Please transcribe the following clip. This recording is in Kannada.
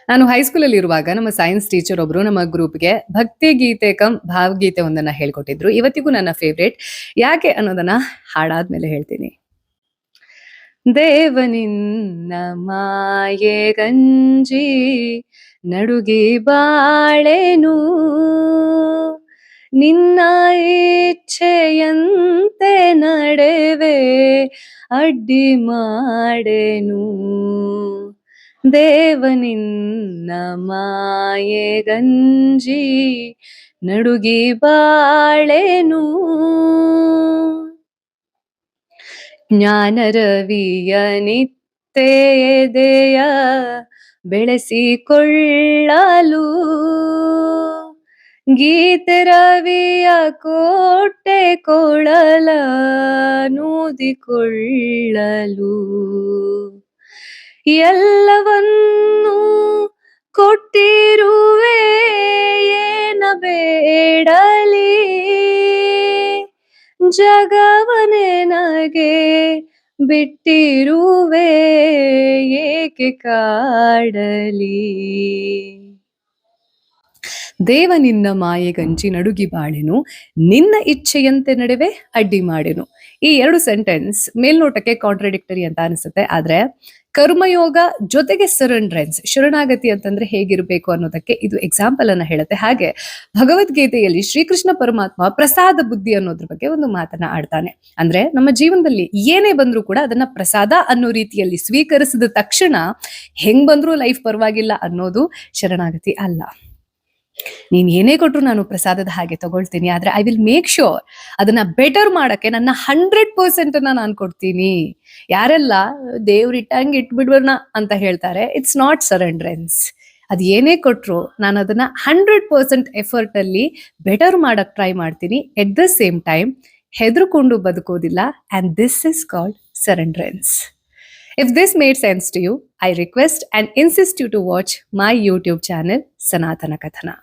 ನಾನು ಹೈಸ್ಕೂಲಲ್ಲಿ ಇರುವಾಗ ನಮ್ಮ ಸೈನ್ಸ್ ಟೀಚರ್ ಒಬ್ರು ನಮ್ಮ ಗ್ರೂಪ್ಗೆ ಭಕ್ತಿ ಗೀತೆ ಕಮ್ ಭಾವಗೀತೆ ಒಂದನ್ನ ಹೇಳ್ಕೊಟ್ಟಿದ್ರು. ಇವತ್ತಿಗೂ ನನ್ನ ಫೇವ್ರೇಟ್. ಯಾಕೆ ಅನ್ನೋದನ್ನ ಹಾಡಾದ್ಮೇಲೆ ಹೇಳ್ತೀನಿ. ದೇವನಿನ್ನ ಮಾಯೆ ಗಂಜಿ ನಡುಗಿ ಬಾಳೆನು, ನಿನ್ನ ಇಚ್ಛೆಯಂತೆ ನಡೆವೆ ಅಡ್ಡಿ ಮಾಡೆನು. ದೇವನಿನ್ನ ಮಾಯೆ ಗಂಜಿ ನಡುಗಿ ಬಾಳೆನು, ಜ್ಞಾನರವಿಯ ನಿತ್ಯೆದೆಯ ಬೆಳೆಸಿಕೊಳ್ಳಲು, ಗೀತೆ ರವಿಯ ಕೋಟೆ ಕೊಳಲ ನೂದಿಕೊಳ್ಳಲು, ಎಲ್ಲವನ್ನೂ ಕೊಟ್ಟಿರುವೆ ಏನ ಬೇಡಲಿ, ಜಗವನೆ ನಗೆ ಬಿಟ್ಟಿರುವೆ ಏಕೆ ಕಾಡಲಿ. ದೇವ ನಿನ್ನ ಮಾಯೆ ಗಂಜಿ ನಡುಗಿ ಬಾಳೆನು, ನಿನ್ನ ಇಚ್ಛೆಯಂತೆ ನಡೆವೆ ಅಡ್ಡಿ ಮಾಡೆನು. ಈ ಎರಡು ಸೆಂಟೆನ್ಸ್ ಮೇಲ್ನೋಟಕ್ಕೆ ಕಾಂಟ್ರಡಿಕ್ಟರಿ ಅಂತ ಅನಿಸುತ್ತೆ, ಆದ್ರೆ ಕರ್ಮಯೋಗ ಜೊತೆಗೆ ಸರೆಂಡ್ರೆನ್ಸ್, ಶರಣಾಗತಿ ಅಂತಂದ್ರೆ ಹೇಗಿರ್ಬೇಕು ಅನ್ನೋದಕ್ಕೆ ಇದು ಎಕ್ಸಾಂಪಲ್ ಅನ್ನ ಹೇಳುತ್ತೆ. ಹಾಗೆ ಭಗವದ್ಗೀತೆಯಲ್ಲಿ ಶ್ರೀಕೃಷ್ಣ ಪರಮಾತ್ಮ ಪ್ರಸಾದ ಬುದ್ಧಿ ಅನ್ನೋದ್ರ ಬಗ್ಗೆ ಒಂದು ಮಾತನ್ನ ಆಡ್ತಾನೆ. ಅಂದ್ರೆ ನಮ್ಮ ಜೀವನದಲ್ಲಿ ಏನೇ ಬಂದ್ರೂ ಕೂಡ ಅದನ್ನ ಪ್ರಸಾದ ಅನ್ನೋ ರೀತಿಯಲ್ಲಿ ಸ್ವೀಕರಿಸಿದ ತಕ್ಷಣ ಹೆಂಗ್ ಬಂದ್ರೂ ಲೈಫ್ ಪರವಾಗಿಲ್ಲ ಅನ್ನೋದು ಶರಣಾಗತಿ ಅಲ್ಲ. ನೀನ್ ಏನೇ ಕೊಟ್ರು ನಾನು ಪ್ರಸಾದದ ಹಾಗೆ ತಗೊಳ್ತೀನಿ, ಆದ್ರೆ ಐ ವಿಲ್ ಮೇಕ್ ಶ್ಯೂರ್ ಅದನ್ನ ಬೆಟರ್ ಮಾಡಕ್ಕೆ ನನ್ನ 100% ನಾನು ಕೊಡ್ತೀನಿ. ಯಾರೆಲ್ಲ ದೇವ್ರಿಟ್ಟಂಗೆ ಇಟ್ಬಿಡ್ಬರ್ನ ಅಂತ ಹೇಳ್ತಾರೆ, ಇಟ್ಸ್ ನಾಟ್ ಸರೆಂಡ್ರೆನ್ಸ್. ಅದ್ ಏನೇ ಕೊಟ್ರು ನಾನು ಅದನ್ನ 100% ಎಫರ್ಟ್ ಅಲ್ಲಿ ಬೆಟರ್ ಮಾಡಕ್ ಟ್ರೈ ಮಾಡ್ತೀನಿ. ಎಟ್ ದ ಸೇಮ್ ಟೈಮ್ ಹೆದರ್ಕೊಂಡು ಬದುಕೋದಿಲ್ಲ. And this is called surrender. If this made sense to you, I request and insist you to watch my YouTube channel, Sanatana Kathana.